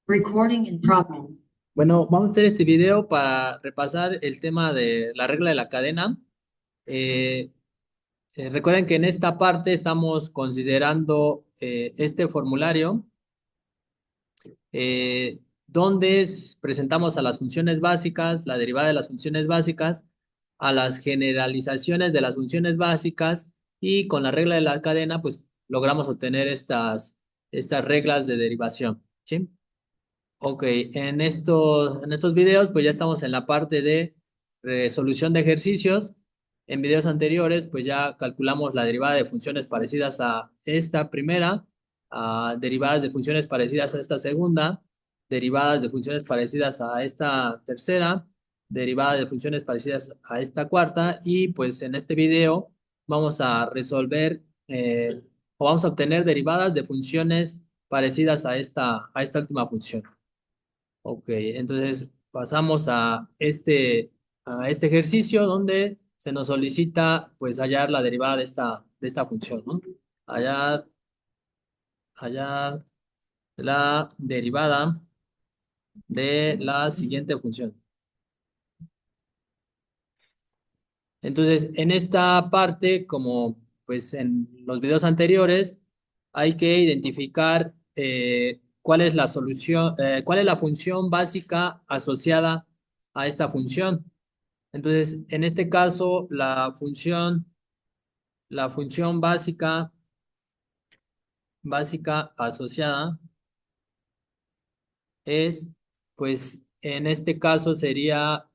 Recording in progress. Bueno, vamos a hacer este video para repasar el tema de la regla de la cadena. Eh, Recuerden que en esta parte estamos considerando este formulario donde presentamos a las funciones básicas, la derivada de las funciones básicas, a las generalizaciones de las funciones básicas y con la regla de la cadena pues logramos obtener estas reglas de derivación, ¿sí? Ok, en estos videos pues ya estamos en la parte de resolución de ejercicios. En videos anteriores pues ya calculamos la derivada de funciones parecidas a esta primera, a derivadas de funciones parecidas a esta segunda, derivadas de funciones parecidas a esta tercera, derivadas de funciones parecidas a esta cuarta y pues en este video vamos a resolver o vamos a obtener derivadas de funciones parecidas a esta última función. Ok, entonces pasamos a este ejercicio donde se nos solicita pues hallar la derivada de esta función, ¿no? Hallar, hallar la derivada de la siguiente función. Entonces, en esta parte, como pues en los videos anteriores, hay que identificar cuál es la solución, cuál es la función básica asociada a esta función. Entonces, en este caso, la función básica asociada es, pues, en este caso sería,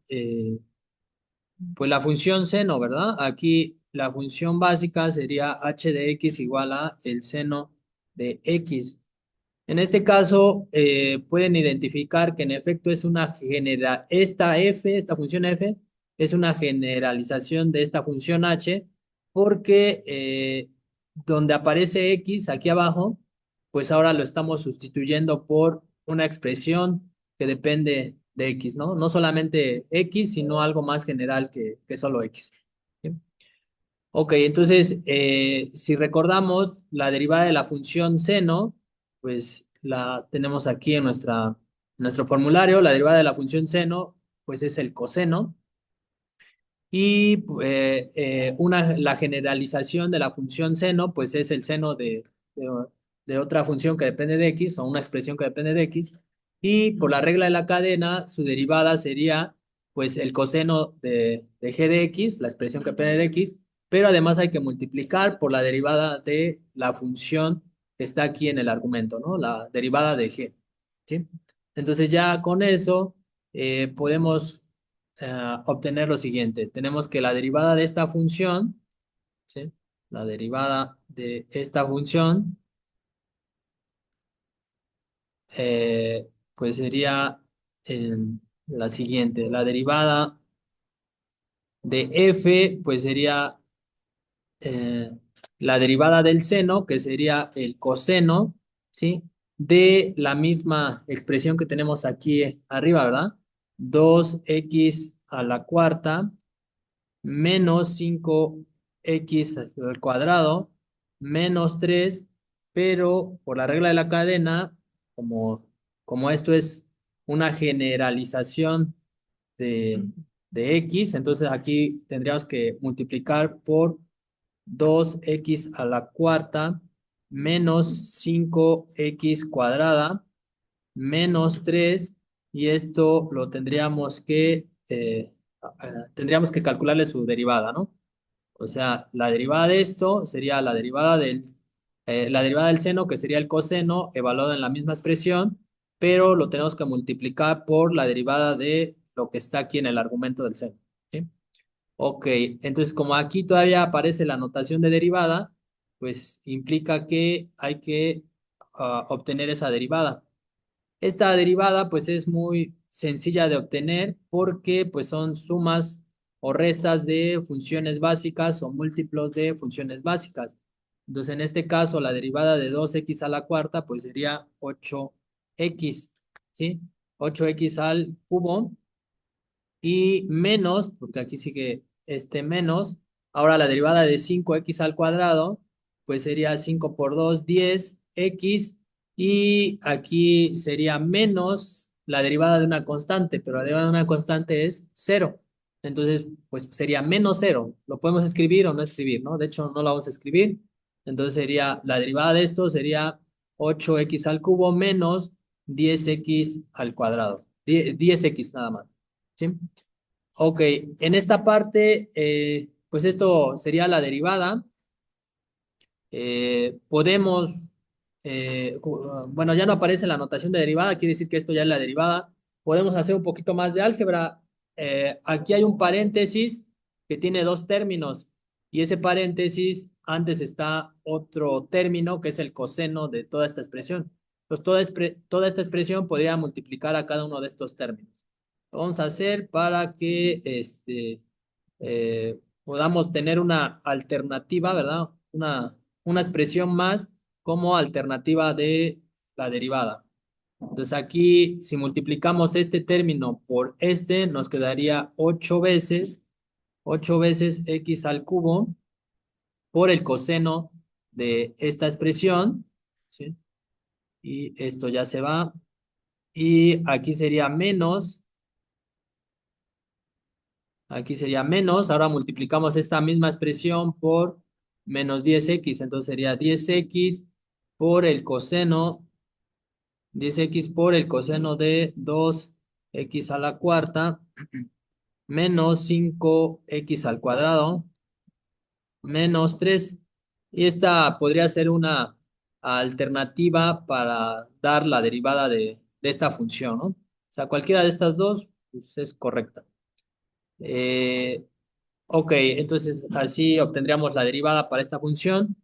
pues, la función seno, ¿verdad? Aquí la función básica sería h de x igual a el seno de x. En este caso, pueden identificar que en efecto es esta función f, es una generalización de esta función h, porque donde aparece x aquí abajo, pues ahora lo estamos sustituyendo por una expresión que depende de x, ¿no? No solamente x, sino algo más general que solo x. ¿Sí? Ok, entonces, si recordamos la derivada de la función seno, pues la tenemos aquí en nuestro formulario. La derivada de la función seno, pues es el coseno. Y la generalización de la función seno, pues es el seno de otra función que depende de x o una expresión que depende de x. Y por la regla de la cadena, su derivada sería pues el coseno de g de x, la expresión que depende de x, pero además hay que multiplicar por la derivada de la función que está aquí en el argumento, ¿no? La derivada de g, ¿sí? Entonces ya con eso podemos obtener lo siguiente. Tenemos que la derivada de esta función, ¿sí? La derivada de esta función, pues sería la siguiente. La derivada de f, pues sería eh, la derivada del seno, que sería el coseno, ¿sí? De la misma expresión que tenemos aquí arriba, ¿verdad? 2x a la cuarta menos 5x al cuadrado menos 3, pero por la regla de la cadena, como esto es una generalización de, de x, entonces aquí tendríamos que multiplicar por 2x a la cuarta menos 5x cuadrada menos 3 y esto lo tendríamos que calcularle su derivada, ¿no? O sea, la derivada de esto sería la derivada del seno, que sería el coseno, evaluado en la misma expresión, pero lo tenemos que multiplicar por la derivada de lo que está aquí en el argumento del seno, ¿sí? Ok, entonces como aquí todavía aparece la notación de derivada, pues implica que hay que obtener esa derivada. Esta derivada pues es muy sencilla de obtener porque pues son sumas o restas de funciones básicas o múltiplos de funciones básicas. Entonces en este caso la derivada de 2x a la cuarta pues sería 8x, ¿sí? 8x al cubo y menos, porque aquí sigue este menos, ahora la derivada de 5x al cuadrado pues sería 5 por 2, 10x Y aquí sería menos la derivada de una constante, pero la derivada de una constante es cero. Entonces, pues sería menos cero. Lo podemos escribir o no escribir, ¿no? De hecho, no lo vamos a escribir. Entonces sería, la derivada de esto sería 8x al cubo menos 10x al cuadrado. 10x nada más. ¿Sí? Ok, en esta parte, pues esto sería la derivada. Podemos, bueno, ya no aparece la notación de derivada, quiere decir que esto ya es la derivada. Podemos hacer un poquito más de álgebra. Aquí hay un paréntesis que tiene dos términos y ese paréntesis antes está otro término que es el coseno de toda esta expresión. Entonces, toda esta expresión podría multiplicar a cada uno de estos términos. Lo vamos a hacer para que podamos tener una alternativa, ¿verdad? Una expresión más como alternativa de la derivada. Entonces aquí, si multiplicamos este término por este, nos quedaría 8 veces x al cubo por el coseno de esta expresión, ¿sí? Y esto ya se va. Y aquí sería menos, ahora multiplicamos esta misma expresión por menos 10x, entonces sería 10x por el coseno 10x por el coseno de 2x a la cuarta menos 5x al cuadrado menos 3. Y esta podría ser una alternativa para dar la derivada de esta función, ¿no? O sea, cualquiera de estas dos pues, es correcta. Eh, ok, entonces así obtendríamos la derivada para esta función.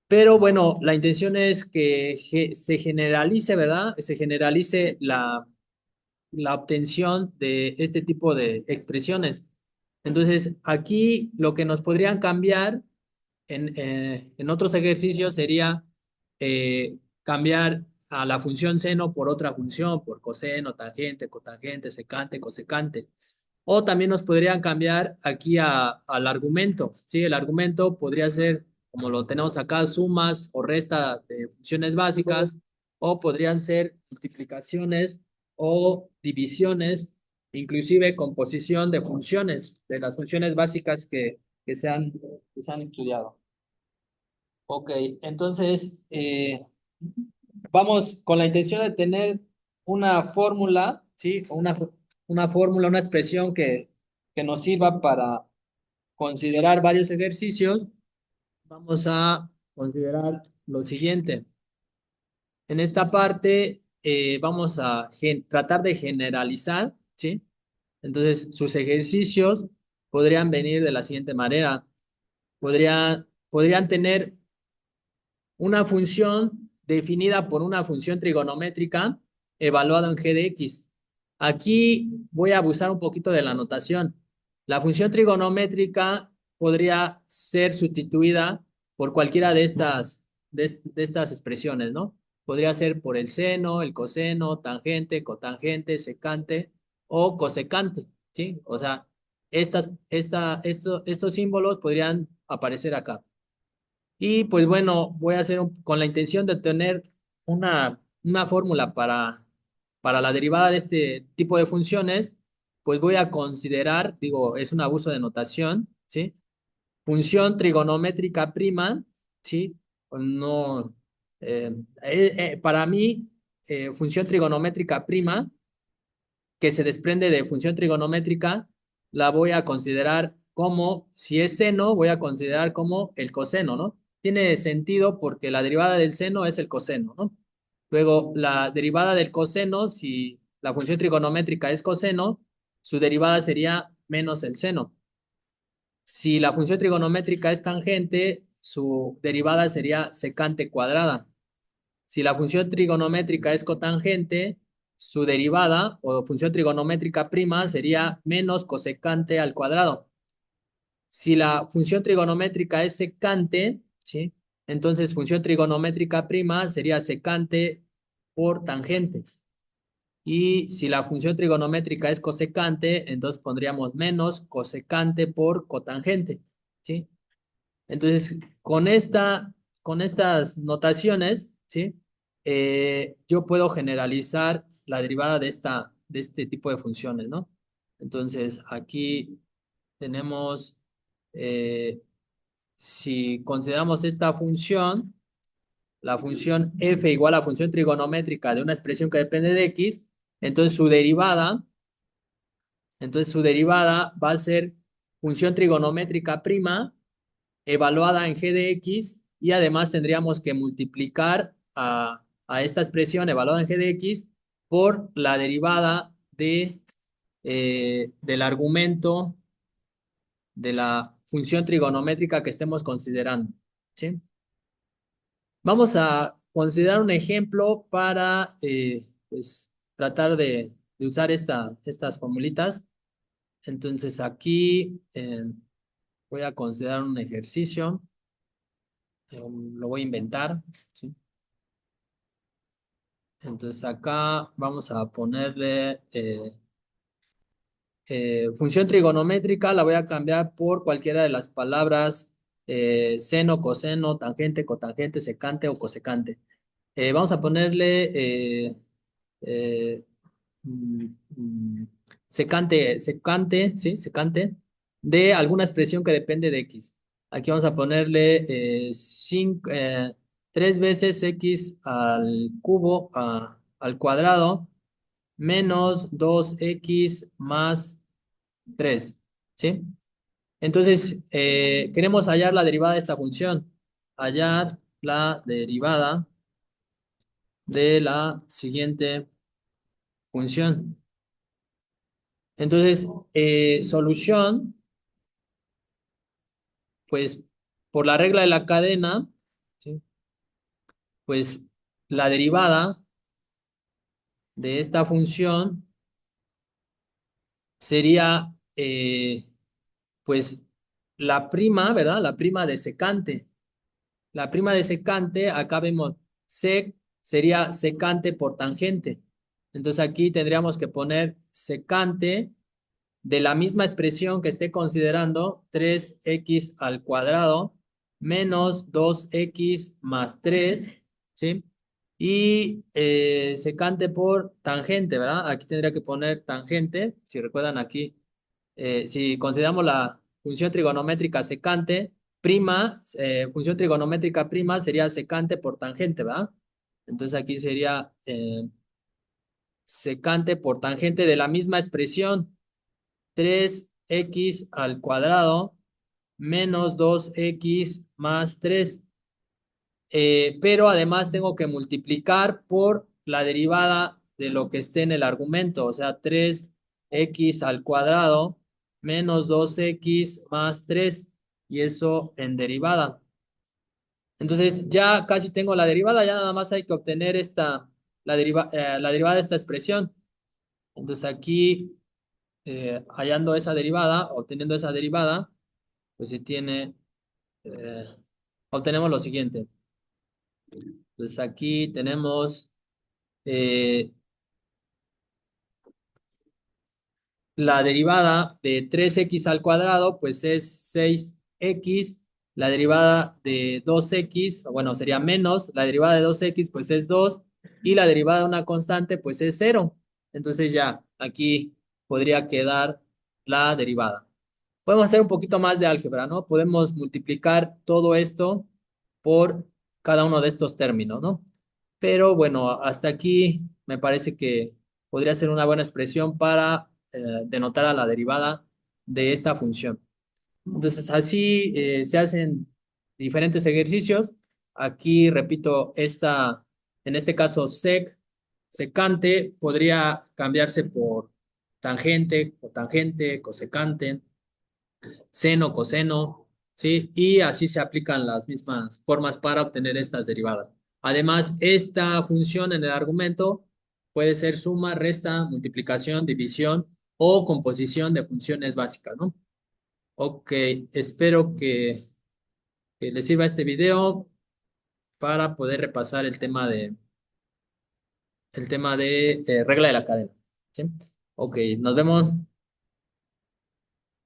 Pero bueno, la intención es que se generalice, ¿verdad? Se generalice la obtención de este tipo de expresiones. Entonces, aquí lo que nos podrían cambiar en otros ejercicios sería cambiar a la función seno por otra función, por coseno, tangente, cotangente, secante, cosecante. O también nos podrían cambiar aquí al argumento, ¿sí? El argumento podría ser, como lo tenemos acá, sumas o resta de funciones básicas, o podrían ser multiplicaciones o divisiones, inclusive composición de funciones, de las funciones básicas que se han estudiado. Ok, entonces vamos con la intención de tener una fórmula, ¿sí? Una fórmula, una expresión que nos sirva para considerar varios ejercicios. Vamos a considerar lo siguiente. En esta parte vamos a tratar de generalizar, ¿sí? Entonces, sus ejercicios podrían venir de la siguiente manera. Podrían tener una función definida por una función trigonométrica evaluada en g de x. Aquí voy a abusar un poquito de la notación. La función trigonométrica podría ser sustituida por cualquiera de estas expresiones, ¿no? Podría ser por el seno, el coseno, tangente, cotangente, secante o cosecante, ¿sí? O sea, estos símbolos podrían aparecer acá. Y pues bueno, voy a hacer con la intención de tener una fórmula para la derivada de este tipo de funciones, pues voy a considerar, digo, es un abuso de notación, ¿sí? Función trigonométrica prima, ¿sí? No, para mí, función trigonométrica prima que se desprende de función trigonométrica, la voy a considerar como, si es seno, voy a considerar como el coseno, ¿no? Tiene sentido porque la derivada del seno es el coseno, ¿no? Luego, la derivada del coseno, si la función trigonométrica es coseno, su derivada sería menos el seno. Si la función trigonométrica es tangente, su derivada sería secante cuadrada. Si la función trigonométrica es cotangente, su derivada o función trigonométrica prima sería menos cosecante al cuadrado. Si la función trigonométrica es secante, ¿sí? Entonces función trigonométrica prima sería secante por tangente. Y si la función trigonométrica es cosecante, entonces pondríamos menos cosecante por cotangente, ¿sí? Entonces, con estas notaciones, ¿sí? yo puedo generalizar la derivada de este tipo de funciones, ¿no? Entonces, aquí tenemos, eh, si consideramos esta función, la función f igual a función trigonométrica de una expresión que depende de x, entonces su derivada va a ser función trigonométrica prima evaluada en g de x y además tendríamos que multiplicar a esta expresión evaluada en g de x por la derivada del argumento de la función trigonométrica que estemos considerando. ¿Sí? Vamos a considerar un ejemplo para pues, tratar de usar estas formulitas. Entonces aquí voy a considerar un ejercicio. Lo voy a inventar. ¿Sí? Entonces acá vamos a ponerle función trigonométrica, la voy a cambiar por cualquiera de las palabras seno, coseno, tangente, cotangente, secante o cosecante. Vamos a ponerle eh, mm, mm, secante, ¿sí? Secante de alguna expresión que depende de x. Aquí vamos a ponerle 3 veces x al cubo al cuadrado menos 2x más 3, ¿sí? Entonces, queremos hallar la derivada de esta función. Hallar la derivada de la siguiente función. Entonces, solución, pues por la regla de la cadena, ¿sí? Pues la derivada de esta función sería, pues, la prima, ¿verdad? La prima de secante. La prima de secante, acá vemos sec, sería secante por tangente. Entonces aquí tendríamos que poner secante de la misma expresión que esté considerando 3x al cuadrado menos 2x más 3, ¿sí? Y secante por tangente, ¿verdad? Aquí tendría que poner tangente, si recuerdan aquí, si consideramos la función trigonométrica secante, prima, función trigonométrica prima sería secante por tangente, ¿verdad? Entonces aquí sería secante por tangente de la misma expresión, 3x al cuadrado menos 2x más 3. Pero además tengo que multiplicar por la derivada de lo que esté en el argumento, o sea, 3x al cuadrado menos 2x más 3, y eso en derivada. Entonces ya casi tengo la derivada, ya nada más hay que obtener la derivada de esta expresión. Entonces aquí, hallando esa derivada, obteniendo esa derivada, pues eh, obtenemos lo siguiente. Entonces aquí tenemos eh, la derivada de 3x al cuadrado, pues es 6x. La derivada de 2x, bueno, sería menos. La derivada de 2x, pues es 2. Y la derivada de una constante, pues es 0. Entonces ya, aquí podría quedar la derivada. Podemos hacer un poquito más de álgebra, ¿no? Podemos multiplicar todo esto por cada uno de estos términos, ¿no? Pero bueno, hasta aquí me parece que podría ser una buena expresión para denotar a la derivada de esta función. Entonces, así se hacen diferentes ejercicios. Aquí, repito, en este caso, secante, podría cambiarse por tangente, cotangente, cosecante, seno, coseno, ¿sí? Y así se aplican las mismas formas para obtener estas derivadas. Además, esta función en el argumento puede ser suma, resta, multiplicación, división o composición de funciones básicas, ¿no? Ok, espero que les sirva este video para poder repasar el tema de regla de la cadena, ¿sí? Ok, nos vemos.